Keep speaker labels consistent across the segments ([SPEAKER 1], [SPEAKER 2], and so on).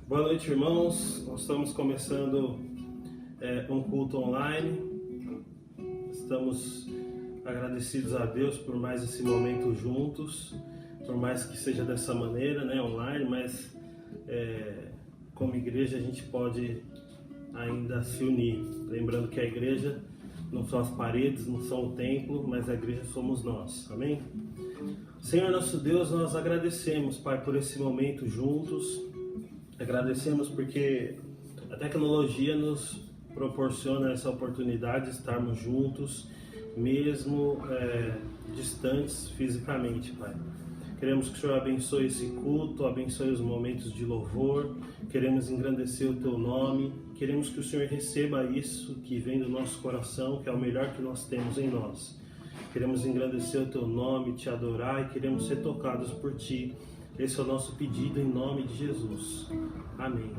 [SPEAKER 1] Boa noite, irmãos. Nós estamos começando um culto online. Estamos agradecidos a Deus por mais esse momento juntos, por mais que seja dessa maneira, online, mas como igreja a gente pode ainda se unir. Lembrando que a igreja não são as paredes, não são o templo, mas a igreja somos nós. Amém? Senhor nosso Deus, nós agradecemos, Pai, por esse momento juntos. Agradecemos porque a tecnologia nos proporciona essa oportunidade de estarmos juntos, mesmo distantes fisicamente, Pai. Queremos que o Senhor abençoe esse culto, abençoe os momentos de louvor, queremos engrandecer o Teu nome, queremos que o Senhor receba isso que vem do nosso coração, que é o melhor que nós temos em nós. Queremos engrandecer o Teu nome, Te adorar e queremos ser tocados por Ti. Esse é o nosso pedido em nome de Jesus. Amém.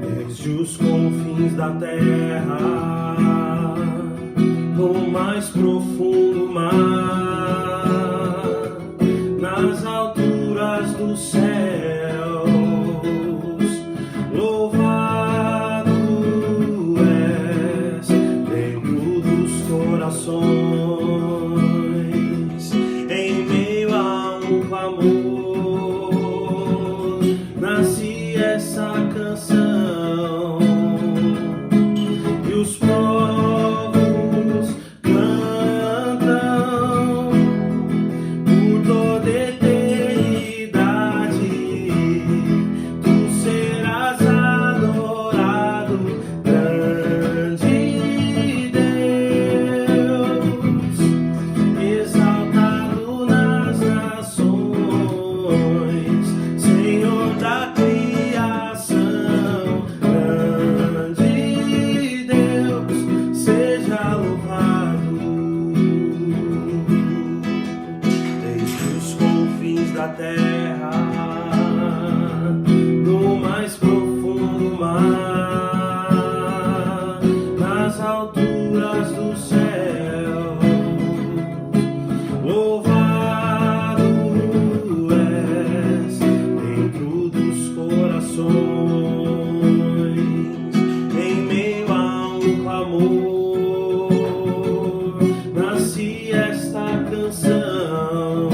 [SPEAKER 1] Desde os confins da terra, no mais profundo mar, nas alturas dos céus, louvado és dentro dos corações, em meio a um clamor, nasce essa canção e os povos cantam por toda eternidade. Tu serás adorado, grande Deus, exaltado nas nações, Senhor da criação, grande Deus, seja louvado. Desde os confins da terra, no mais profundo mar, nas alturas do céu, louvado és dentro dos corações, em meio a um clamor, nasce esta canção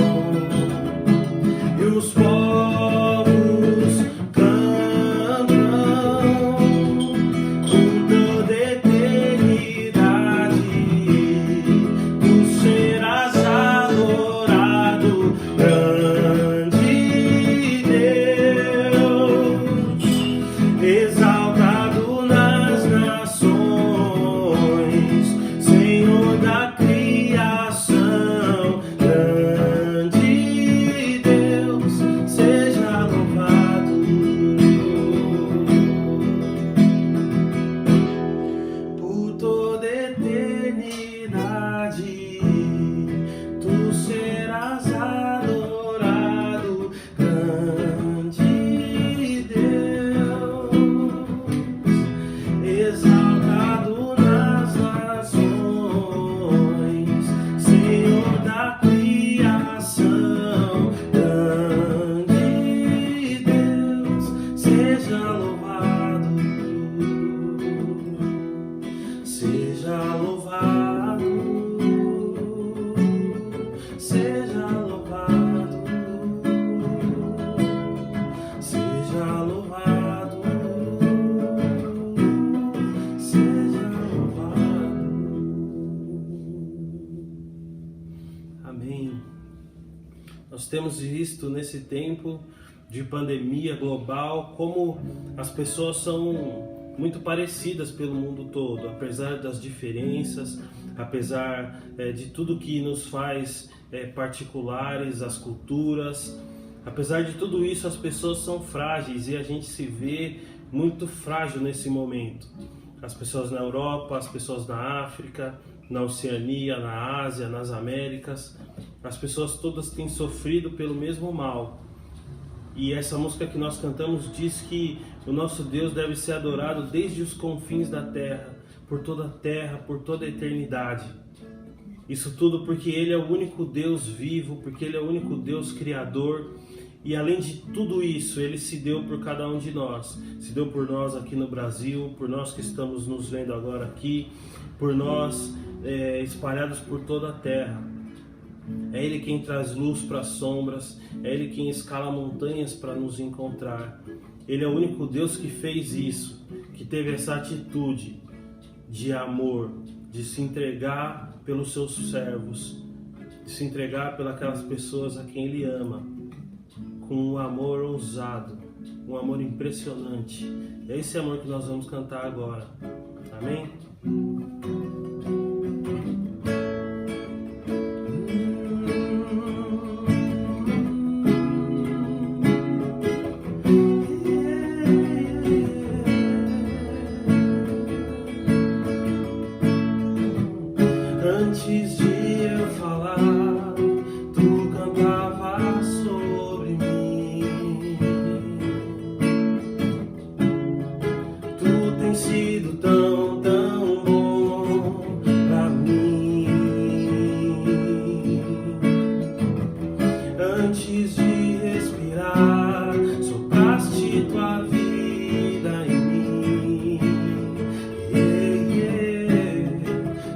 [SPEAKER 1] e os povos cantam por toda eternidade. Tu serás adorado, grande Deus, exaltado nas nações, Senhor da criação, grande Deus, seja louvado. Por toda eternidade, tu serás adorado, grande Deus, exaltado nas nações, Senhor da criação, grande Deus, seja louvado, seja louvado, seja louvado, seja louvado, seja louvado. Amém. Nós temos visto nesse tempo de pandemia global como as pessoas são muito parecidas pelo mundo todo, apesar das diferenças, apesar de tudo que nos faz particulares, as culturas, apesar de tudo isso, as pessoas são frágeis e a gente se vê muito frágil nesse momento. As pessoas na Europa, as pessoas na África, na Oceania, na Ásia, nas Américas, as pessoas todas têm sofrido pelo mesmo mal. E essa música que nós cantamos diz que o nosso Deus deve ser adorado desde os confins da terra, por toda a eternidade. Isso tudo porque Ele é o único Deus vivo, porque Ele é o único Deus criador. E além de tudo isso, Ele se deu por cada um de nós. Se deu por nós aqui no Brasil, por nós que estamos nos vendo agora aqui, por nós espalhados por toda a terra. É Ele quem traz luz para as sombras, é Ele quem escala montanhas para nos encontrar. Ele é o único Deus que fez isso, que teve essa atitude de amor, de se entregar pelos seus servos, de se entregar pelas pessoas a quem Ele ama, com um amor ousado, um amor impressionante. É esse amor que nós vamos cantar agora. Amém? Antes de eu falar, tu cantava sobre mim. Tu tens sido tão, tão bom pra mim. Antes de respirar, sopraste tua vida em mim.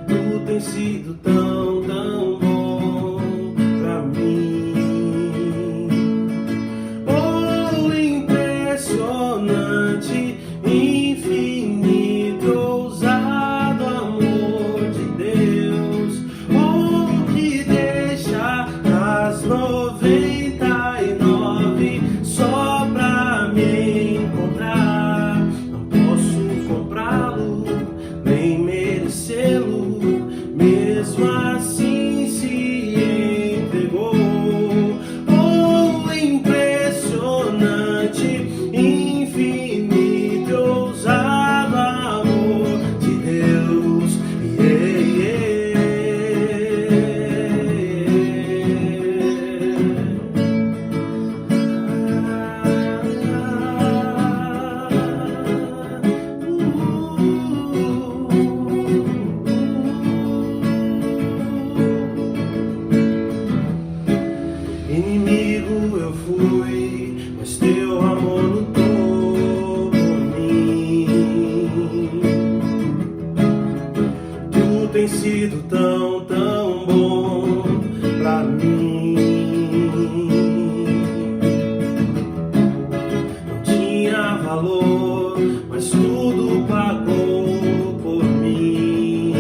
[SPEAKER 1] Tu tens sido tão, tão bom pra mim. Oh, impressionante, infinito, ousado amor de Deus. Oh, que deixa as 99 só pra me encontrar. Não posso comprá-lo, nem merecê-lo. Mesmo assim se entregou. Oh, impressionante, infinito, ousado amor de Deus. Inimigo eu fui, mas teu amor lutou por mim. Tu tens sido tão, tão bom pra mim. Não tinha valor, mas tudo pagou por mim.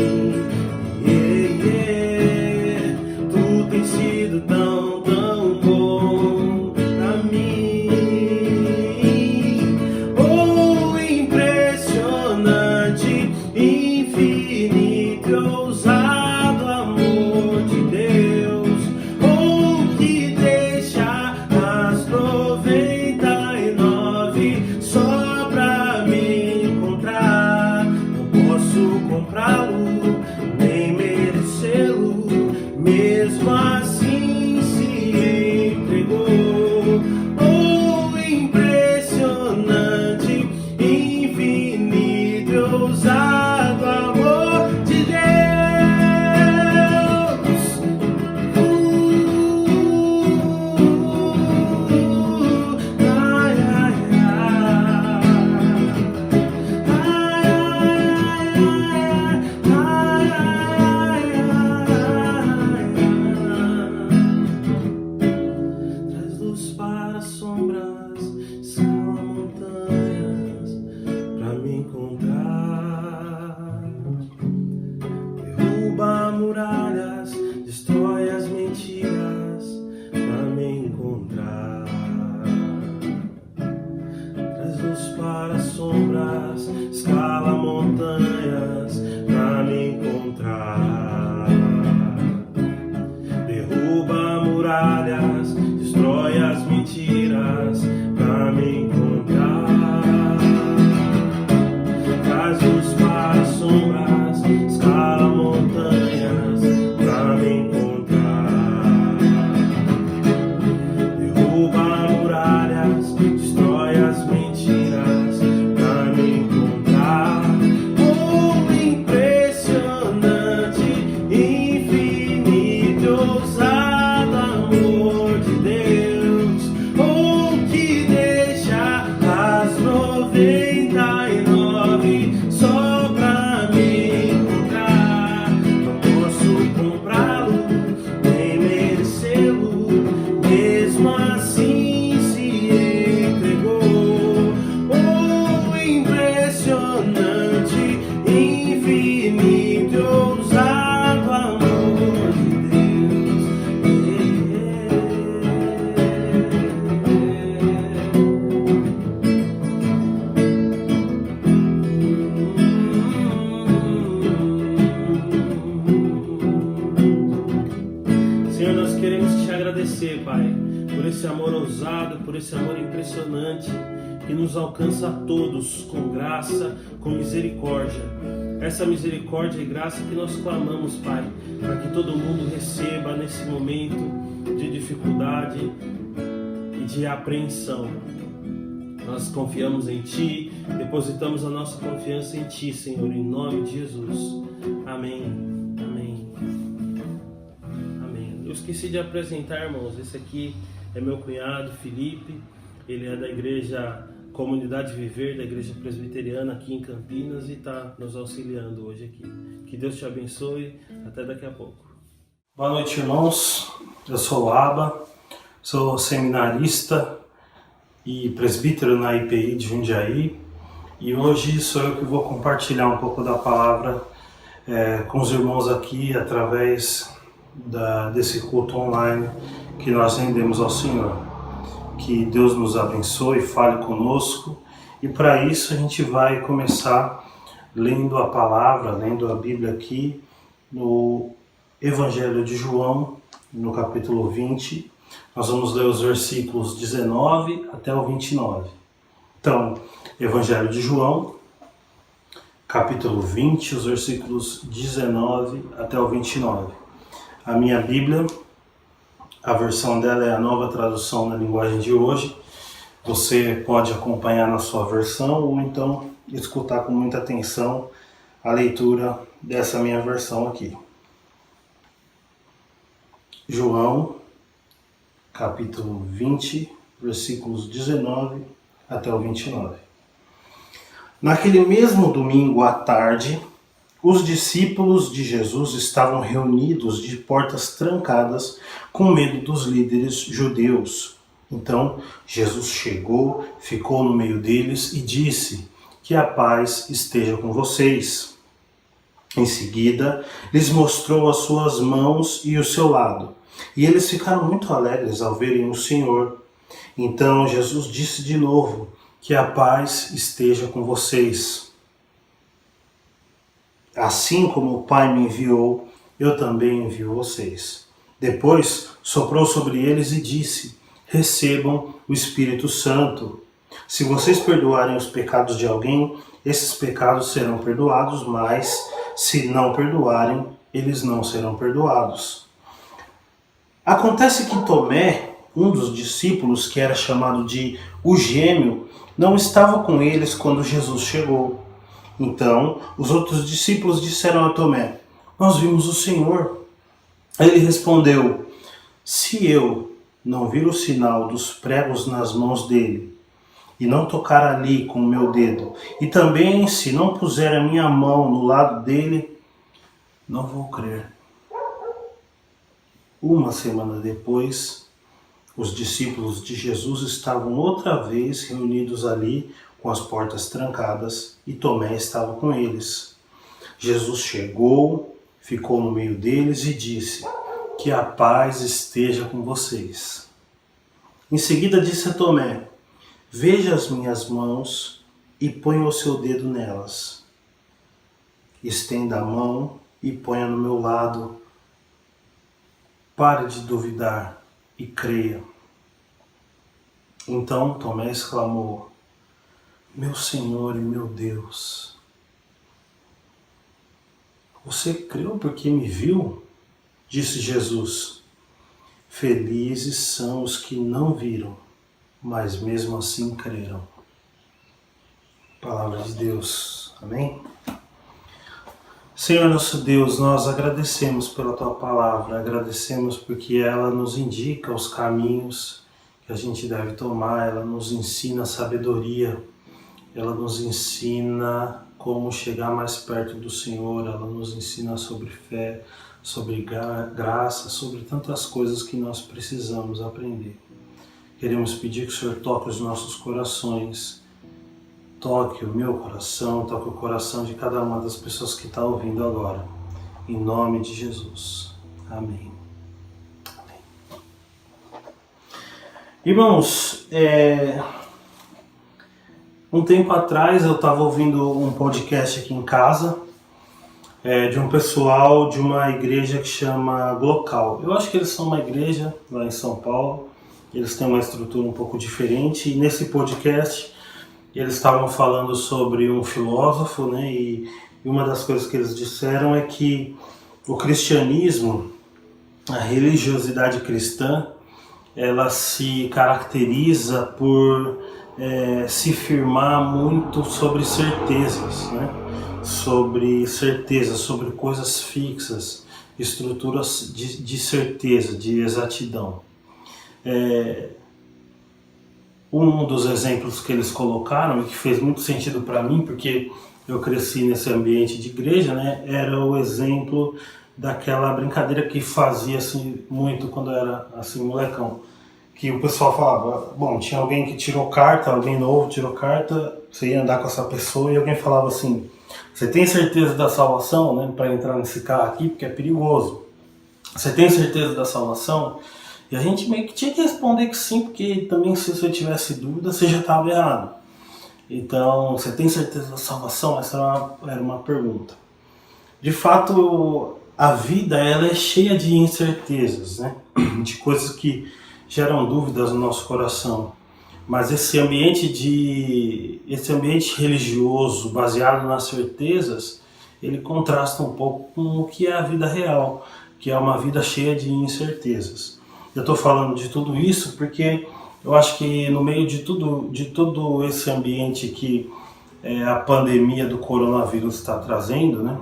[SPEAKER 1] Tu tens sido tão, tão bom pra mim. Oh, impressionante, infinito, ousado amor de Deus. Oh, que deixa as 99 só pra me encontrar. Não posso comprá-lo, nem merecê-lo. Mesmo assim se entregou. Oh, impressionante, infinito, ousado amor de Deus. Ai, ai, traz luz para as sombras, escala montanhas pra me encontrar. Derruba muralhas, destrói as mentiras pra me encontrar. Traz luz para as sombras, escala montanhas pra me encontrar. Derruba muralhas, destrói as mentiras pra destrói as mentiras pra me encontrar. O impressionante, infinito, ousado amor de Deus, o que deixa as 99 só pra me encontrar. Não posso comprá-lo, nem merecê-lo, mesmo assim se entregou. O impressionante, infinito, ousado amor de Deus. Senhor, nós queremos te agradecer, Pai, por esse amor ousado, por esse amor impressionante que nos alcança a todos com graça, com misericórdia. Essa misericórdia e graça que nós clamamos, Pai, para que todo mundo receba nesse momento de dificuldade e de apreensão. Nós confiamos em Ti, depositamos a nossa confiança em Ti, Senhor, em nome de Jesus. Amém. Amém. Amém. Eu esqueci de apresentar, irmãos, esse aqui é meu cunhado, Felipe. Ele é da igreja Comunidade Viver, da igreja presbiteriana aqui em Campinas, e está nos auxiliando hoje aqui. Que Deus te abençoe. Até daqui a pouco. Boa noite, irmãos. Eu sou o Aba, sou seminarista e presbítero na IPI de Jundiaí, e hoje sou eu que vou compartilhar um pouco da palavra com os irmãos aqui através desse culto online que nós rendemos ao Senhor. Que Deus nos abençoe, fale conosco, e para isso a gente vai começar lendo a palavra, lendo a Bíblia aqui no Evangelho de João, no capítulo 20. Nós vamos ler os versículos 19 até o 29. Então, Evangelho de João, capítulo 20, os versículos 19 até o 29. A minha Bíblia, a versão dela é a Nova Tradução na linguagem de hoje. Você pode acompanhar na sua versão ou então escutar com muita atenção a leitura dessa minha versão aqui. João, capítulo 20, versículos 19 até o 29. Naquele mesmo domingo à tarde, os discípulos de Jesus estavam reunidos de portas trancadas com medo dos líderes judeus. Então Jesus chegou, ficou no meio deles e disse: "Que a paz esteja com vocês." Em seguida, lhes mostrou as suas mãos e o seu lado, e eles ficaram muito alegres ao verem o Senhor. Então Jesus disse de novo: "Que a paz esteja com vocês. Assim como o Pai me enviou, eu também envio vocês." Depois soprou sobre eles e disse: "Recebam o Espírito Santo. Se vocês perdoarem os pecados de alguém, esses pecados serão perdoados, mas se não perdoarem, eles não serão perdoados." Acontece que Tomé, um dos discípulos, que era chamado de o Gêmeo, não estava com eles quando Jesus chegou. Então os outros discípulos disseram a Tomé: "Nós vimos o Senhor." Ele respondeu: "Se eu não vir o sinal dos pregos nas mãos dele, e não tocar ali com o meu dedo, e também se não puser a minha mão no lado dele, não vou crer." Uma semana depois, os discípulos de Jesus estavam outra vez reunidos ali com as portas trancadas, e Tomé estava com eles. Jesus chegou, ficou no meio deles e disse: "Que a paz esteja com vocês." Em seguida disse a Tomé: "Veja as minhas mãos e ponha o seu dedo nelas. Estenda a mão e ponha no meu lado. Pare de duvidar e creia." Então Tomé exclamou: "Meu Senhor e meu Deus." "Você creu porque me viu?" disse Jesus. "Felizes são os que não viram
[SPEAKER 2] mas mesmo assim creram. Palavra de Deus. Amém? Senhor nosso Deus, nós agradecemos pela Tua Palavra, agradecemos porque ela nos indica os caminhos que a gente deve tomar, ela nos ensina sabedoria, ela nos ensina como chegar mais perto do Senhor, ela nos ensina sobre fé, sobre graça, sobre tantas coisas que nós precisamos aprender. Queremos pedir que o Senhor toque os nossos corações, toque o meu coração, toque o coração de cada uma das pessoas que está ouvindo agora. Em nome de Jesus. Amém. Amém. Irmãos, um tempo atrás eu estava ouvindo um podcast aqui em casa de um pessoal de uma igreja que chama Glocal. Eu acho que eles são uma igreja lá em São Paulo, eles têm uma estrutura um pouco diferente, e nesse podcast eles estavam falando sobre um filósofo, né? E uma das coisas que eles disseram é que o cristianismo, a religiosidade cristã, ela se caracteriza por se firmar muito sobre certezas, né? Sobre certezas, sobre coisas fixas, estruturas de certeza, de exatidão. Um dos exemplos que eles colocaram, e que fez muito sentido para mim, porque eu cresci nesse ambiente de igreja, né, era o exemplo daquela brincadeira que fazia assim, muito quando eu era assim, molecão. Que o pessoal falava, bom, tinha alguém que tirou carta, alguém novo tirou carta, você ia andar com essa pessoa e alguém falava assim, você tem certeza da salvação, né, para entrar nesse carro aqui, porque é perigoso? Você tem certeza da salvação? E a gente meio que tinha que responder que sim, porque também se você tivesse dúvida, você já estava errado. Então, você tem certeza da salvação? Essa era uma pergunta. De fato, a vida ela é cheia de incertezas, né? De coisas que geram dúvidas no nosso coração. Mas esse ambiente religioso baseado nas certezas, ele contrasta um pouco com o que é a vida real, que é uma vida cheia de incertezas. Eu estou falando de tudo isso porque eu acho que no meio de todo esse ambiente que a pandemia do coronavírus está trazendo, né?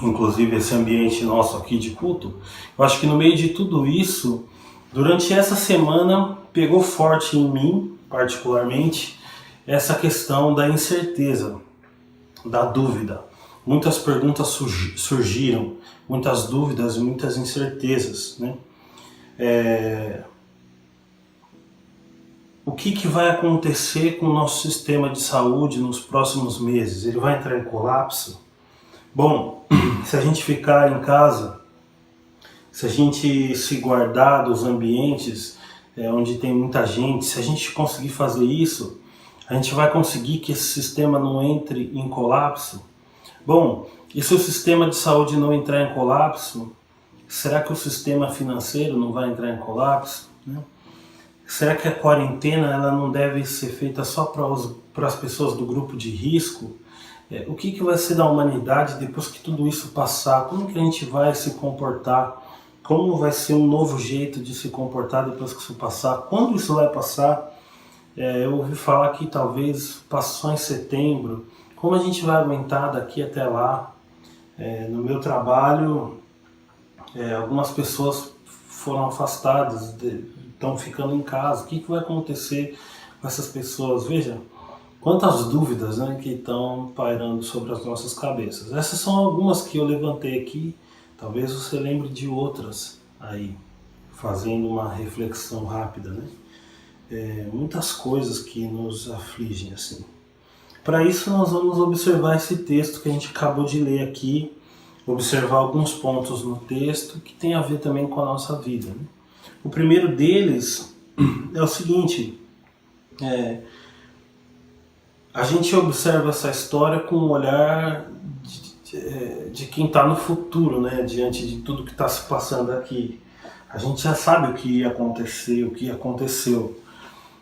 [SPEAKER 2] Inclusive esse ambiente nosso aqui de culto, eu acho que no meio de tudo isso, durante essa semana pegou forte em mim, particularmente, essa questão da incerteza, da dúvida. Muitas perguntas surgiram, muitas dúvidas, muitas incertezas, né? O que vai acontecer com o nosso sistema de saúde nos próximos meses? Ele vai entrar em colapso? Bom, se a gente ficar em casa, se a gente se guardar dos ambientes onde tem muita gente, se a gente conseguir fazer isso, a gente vai conseguir que esse sistema não entre em colapso? Bom, e se o sistema de saúde não entrar em colapso, será que o sistema financeiro não vai entrar em colapso? Né? Será que a quarentena ela não deve ser feita só para as pessoas do grupo de risco? O que vai ser da humanidade depois que tudo isso passar? Como que a gente vai se comportar? Como vai ser um novo jeito de se comportar depois que isso passar? Quando isso vai passar? Eu ouvi falar que talvez passou em setembro. Como a gente vai aguentar daqui até lá? No meu trabalho, algumas pessoas foram afastadas, estão ficando em casa. O que vai acontecer com essas pessoas? Veja, quantas dúvidas, né, que estão pairando sobre as nossas cabeças. Essas são algumas que eu levantei aqui. Talvez você lembre de outras aí, fazendo uma reflexão rápida, né? Muitas coisas que nos afligem assim. Para isso nós vamos observar esse texto que a gente acabou de ler aqui, observar alguns pontos no texto que tem a ver também com a nossa vida, né? O primeiro deles é o seguinte, a gente observa essa história com um olhar de quem está no futuro, né? Diante de tudo que está se passando aqui. A gente já sabe o que ia acontecer, o que aconteceu.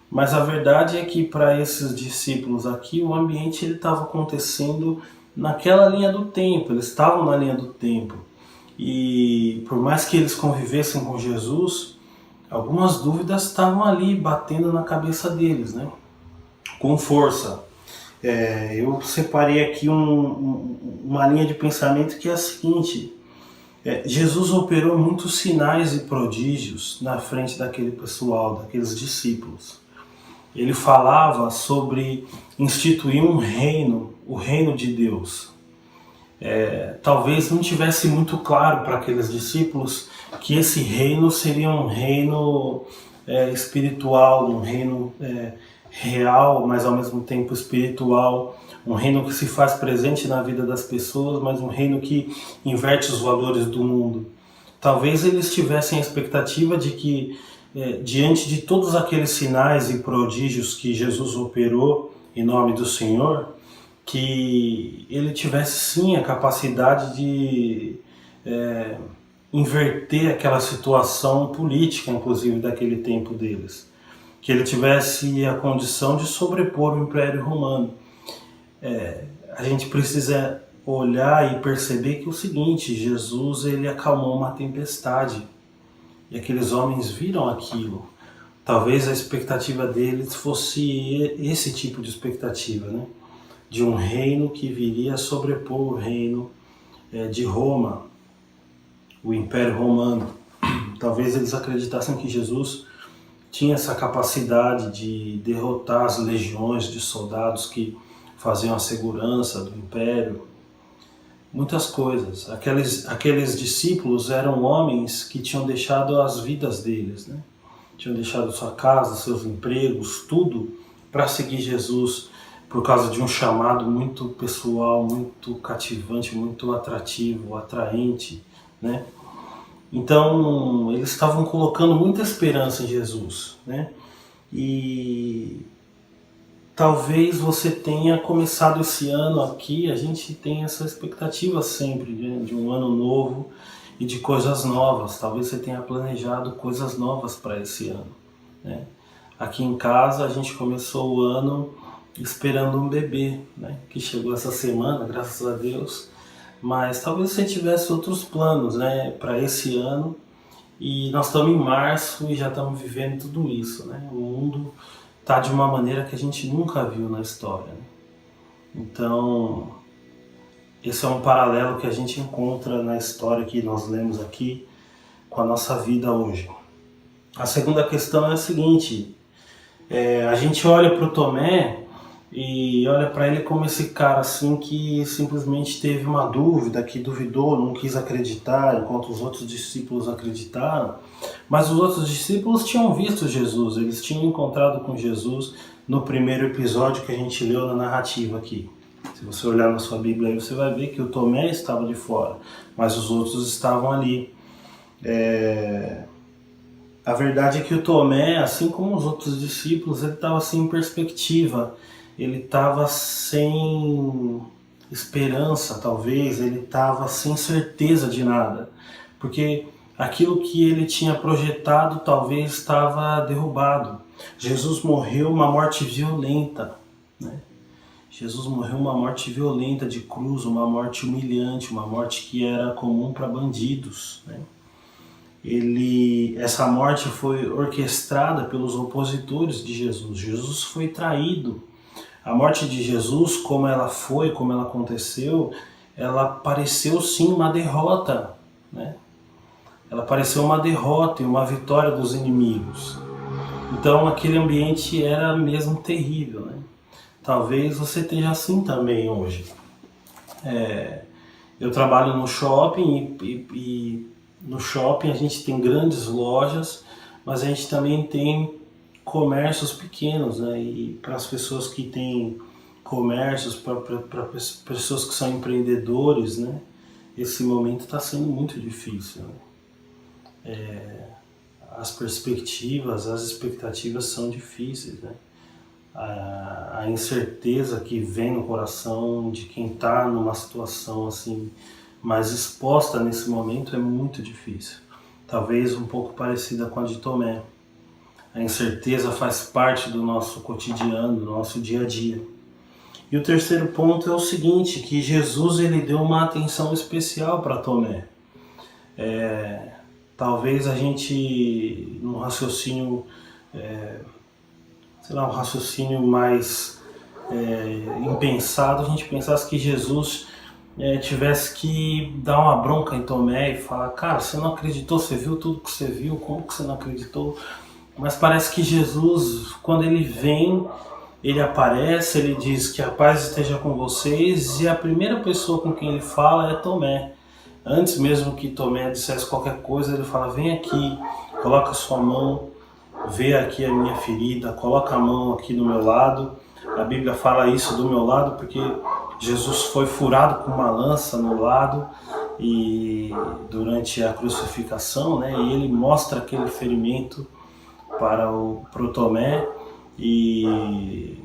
[SPEAKER 2] Mas a verdade é que para esses discípulos aqui, o ambiente estava acontecendo naquela linha do tempo, eles estavam na linha do tempo. E por mais que eles convivessem com Jesus, algumas dúvidas estavam ali batendo na cabeça deles, né? Com força. Eu separei aqui uma linha de pensamento que é a seguinte: Jesus operou muitos sinais e prodígios na frente daquele pessoal, daqueles discípulos. Ele falava sobre instituir um reino, o reino de Deus. Talvez não tivesse muito claro para aqueles discípulos que esse reino seria um reino espiritual, um reino real, mas ao mesmo tempo espiritual, um reino que se faz presente na vida das pessoas, mas um reino que inverte os valores do mundo. Talvez eles tivessem a expectativa de que, diante de todos aqueles sinais e prodígios que Jesus operou em nome do Senhor, que ele tivesse sim a capacidade de inverter aquela situação política, inclusive daquele tempo deles, que ele tivesse a condição de sobrepor o Império Romano. A gente precisa olhar e perceber que é o seguinte: Jesus, ele acalmou uma tempestade e aqueles homens viram aquilo. Talvez a expectativa deles fosse esse tipo de expectativa, né? De um reino que viria a sobrepor o reino de Roma, o Império Romano. Talvez eles acreditassem que Jesus tinha essa capacidade de derrotar as legiões de soldados que faziam a segurança do Império. Muitas coisas. Aqueles discípulos eram homens que tinham deixado as vidas deles, né? Tinham deixado sua casa, seus empregos, tudo para seguir Jesus, por causa de um chamado muito pessoal, muito cativante, muito atrativo, atraente, né? Então, eles estavam colocando muita esperança em Jesus, né? E talvez você tenha começado esse ano aqui, a gente tem essa expectativa sempre, né? De um ano novo e de coisas novas. Talvez você tenha planejado coisas novas para esse ano, né? Aqui em casa a gente começou o ano esperando um bebê, né? Que chegou essa semana, graças a Deus. Mas talvez você tivesse outros planos, né, para esse ano, e nós estamos em março e já estamos vivendo tudo isso, né? O mundo está de uma maneira que a gente nunca viu na história, né? Então, esse é um paralelo que a gente encontra na história que nós lemos aqui com a nossa vida hoje. A segunda questão é a seguinte: a gente olha para o Tomé e olha para ele como esse cara assim que simplesmente teve uma dúvida, que duvidou, não quis acreditar, enquanto os outros discípulos acreditaram. Mas os outros discípulos tinham visto Jesus, eles tinham encontrado com Jesus no primeiro episódio que a gente leu na narrativa aqui. Se você olhar na sua Bíblia aí, você vai ver que o Tomé estava de fora, mas os outros estavam ali. A verdade é que o Tomé, assim como os outros discípulos, ele estava sem perspectiva. Ele estava sem esperança, talvez, ele estava sem certeza de nada, porque aquilo que ele tinha projetado talvez estava derrubado. Jesus morreu uma morte violenta, né? Jesus morreu uma morte violenta de cruz, uma morte humilhante, uma morte que era comum para bandidos, né? Essa morte foi orquestrada pelos opositores de Jesus. Jesus foi traído. A morte de Jesus, como ela foi, como ela aconteceu, ela pareceu sim uma derrota, né? Ela pareceu uma derrota e uma vitória dos inimigos. Então aquele ambiente era mesmo terrível, né? Talvez você esteja assim também hoje. Eu trabalho no shopping e no shopping a gente tem grandes lojas, mas a gente também tem comércios pequenos, né? E para as pessoas que têm comércios, para pessoas que são empreendedores, né? Esse momento está sendo muito difícil, né? As perspectivas, as expectativas são difíceis, né? A incerteza que vem no coração de quem está numa situação assim mais exposta nesse momento é muito difícil. Talvez um pouco parecida com a de Tomé. A incerteza faz parte do nosso cotidiano, do nosso dia a dia. E o terceiro ponto é o seguinte, que Jesus ele deu uma atenção especial para Tomé. talvez a gente, num raciocínio, um raciocínio mais impensado, a gente pensasse que Jesus tivesse que dar uma bronca em Tomé e falar: cara, você não acreditou, você viu tudo que você viu, como que você não acreditou? Mas parece que Jesus, quando ele vem, ele aparece, ele diz que a paz esteja com vocês, e a primeira pessoa com quem ele fala é Tomé. Antes mesmo que Tomé dissesse qualquer coisa, ele fala: vem aqui, coloca a sua mão, vê aqui a minha ferida, coloca a mão aqui do meu lado. A Bíblia fala isso, do meu lado, porque Jesus foi furado com uma lança no lado e durante a crucificação, né? E ele mostra aquele ferimento para o Tomé, e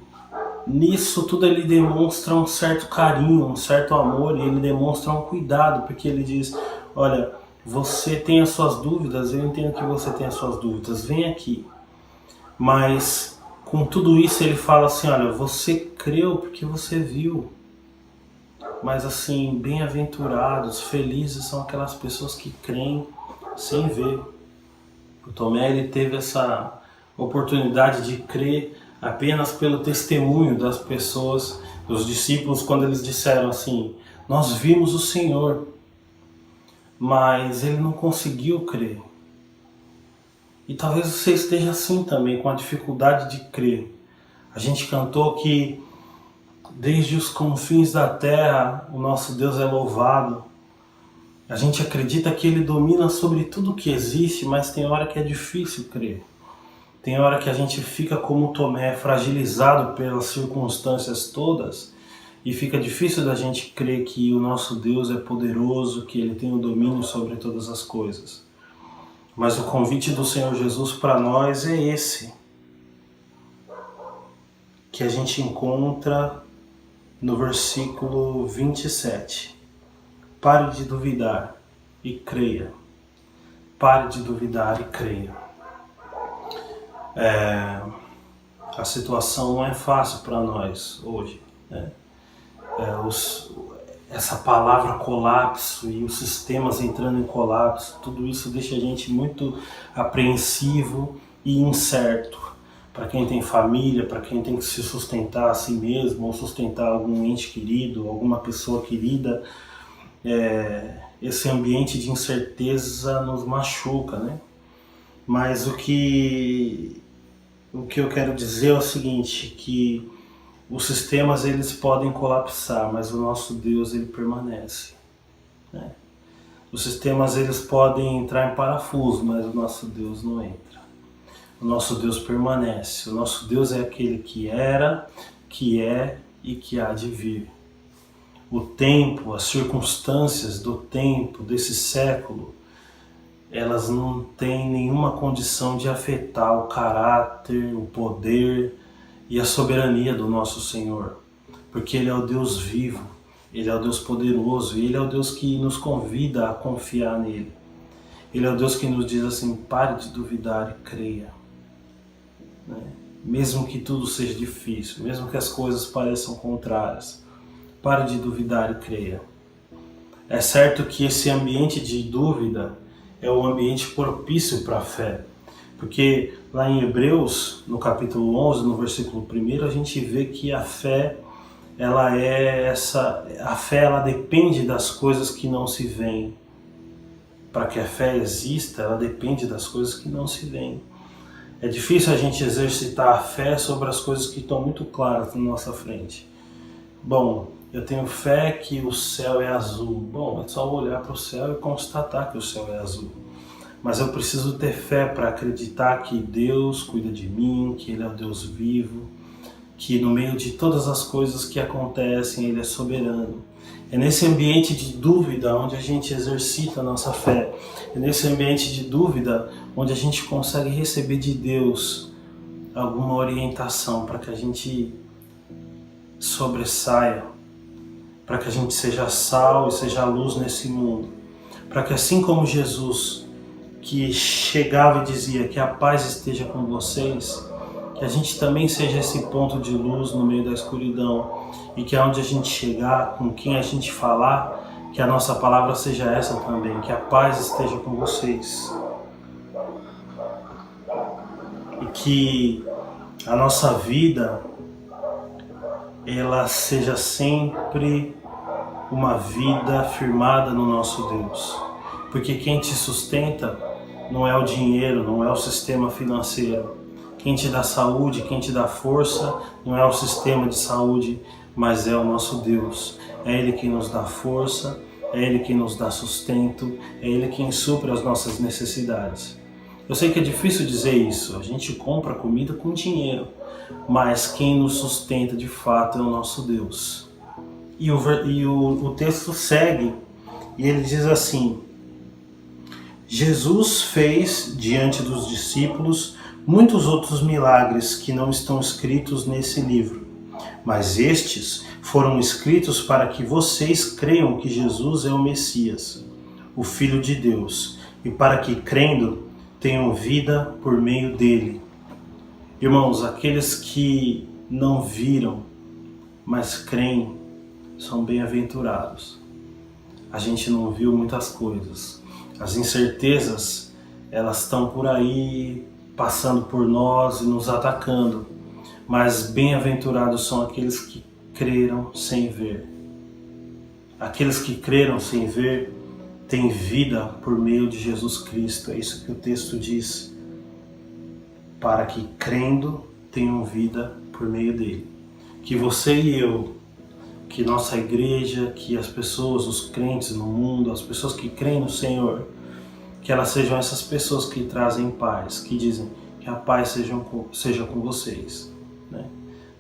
[SPEAKER 2] nisso tudo ele demonstra um certo carinho, um certo amor, e ele demonstra um cuidado, porque ele diz: olha, você tem as suas dúvidas, eu entendo que você tem as suas dúvidas, vem aqui. Mas com tudo isso ele fala assim: olha, você creu porque você viu. Mas assim, bem-aventurados, felizes são aquelas pessoas que creem sem ver. O Tomé, ele teve essa oportunidade de crer apenas pelo testemunho das pessoas, dos discípulos, quando eles disseram assim: nós vimos o Senhor. Mas ele não conseguiu crer. E talvez você esteja assim também, com a dificuldade de crer. A gente cantou que desde os confins da terra o nosso Deus é louvado. A gente acredita que Ele domina sobre tudo que existe, mas tem hora que é difícil crer. Tem hora que a gente fica como Tomé, fragilizado pelas circunstâncias todas, e fica difícil da gente crer que o nosso Deus é poderoso, que Ele tem o domínio sobre todas as coisas. Mas o convite do Senhor Jesus para nós é esse, que a gente encontra no versículo 27. Pare de duvidar e creia. Pare de duvidar e creia. A situação não é fácil para nós hoje, né? Essa palavra colapso e os sistemas entrando em colapso, tudo isso deixa a gente muito apreensivo e incerto. Para quem tem família, para quem tem que se sustentar a si mesmo, ou sustentar algum ente querido, alguma pessoa querida, esse ambiente de incerteza nos machuca, né? Mas o que eu quero dizer é o seguinte, que os sistemas eles podem colapsar, mas o nosso Deus ele permanece, né? Os sistemas eles podem entrar em parafuso, mas o nosso Deus não entra. O nosso Deus permanece. O nosso Deus é aquele que era, que é e que há de vir. O tempo, as circunstâncias do tempo, desse século, elas não têm nenhuma condição de afetar o caráter, o poder e a soberania do nosso Senhor. Porque Ele é o Deus vivo, Ele é o Deus poderoso, e Ele é o Deus que nos convida a confiar nele. Ele é o Deus que nos diz assim: pare de duvidar e creia. Né? Mesmo que tudo seja difícil, mesmo que as coisas pareçam contrárias, pare de duvidar e creia. É certo que esse ambiente de dúvida é um ambiente propício para a fé, porque lá em Hebreus, no capítulo 11, no versículo 1, a gente vê que a fé, a fé ela depende das coisas que não se veem. Para que a fé exista, ela depende das coisas que não se veem. É difícil a gente exercitar a fé sobre as coisas que estão muito claras na nossa frente. Bom, eu tenho fé que o céu é azul. Bom, é só olhar para o céu e constatar que o céu é azul. Mas eu preciso ter fé para acreditar que Deus cuida de mim, que Ele é o Deus vivo, que no meio de todas as coisas que acontecem, Ele é soberano. É nesse ambiente de dúvida onde a gente exercita a nossa fé. É nesse ambiente de dúvida onde a gente consegue receber de Deus alguma orientação para que a gente sobressaia, para que a gente seja sal e seja luz nesse mundo. Para que assim como Jesus, que chegava e dizia que a paz esteja com vocês, que a gente também seja esse ponto de luz no meio da escuridão, e que aonde a gente chegar, com quem a gente falar, que a nossa palavra seja essa também, que a paz esteja com vocês. que a nossa vida ela seja sempre uma vida firmada no nosso Deus. Porque quem te sustenta não é o dinheiro, não é o sistema financeiro. Quem te dá saúde, quem te dá força, não é o sistema de saúde, mas é o nosso Deus. É Ele quem nos dá força, é Ele quem nos dá sustento, é Ele quem supre as nossas necessidades. Eu sei que é difícil dizer isso, a gente compra comida com dinheiro, mas quem nos sustenta de fato é o nosso Deus. E o texto segue, e ele diz assim: Jesus fez diante dos discípulos muitos outros milagres que não estão escritos nesse livro, mas estes foram escritos para que vocês creiam que Jesus é o Messias, o Filho de Deus, e para que, crendo, tenham vida por meio dele. Irmãos, aqueles que não viram, mas creem, são bem-aventurados. A gente não viu muitas coisas. As incertezas, elas estão por aí, passando por nós e nos atacando. Mas bem-aventurados são aqueles que creram sem ver. Aqueles que creram sem ver têm vida por meio de Jesus Cristo. É isso que o texto diz. Para que, crendo, tenham vida por meio dele. Que você e eu, que nossa igreja, que as pessoas, os crentes no mundo, as pessoas que creem no Senhor, que elas sejam essas pessoas que trazem paz, que dizem que a paz seja com vocês, né?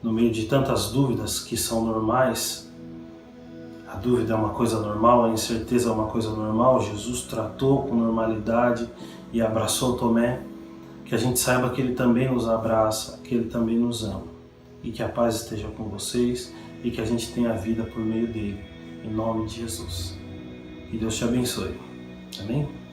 [SPEAKER 2] No meio de tantas dúvidas que são normais, a dúvida é uma coisa normal, a incerteza é uma coisa normal, Jesus tratou com normalidade e abraçou Tomé, que a gente saiba que Ele também nos abraça, que Ele também nos ama, e que a paz esteja com vocês, e que a gente tenha a vida por meio dele, em nome de Jesus. Que Deus te abençoe. Amém?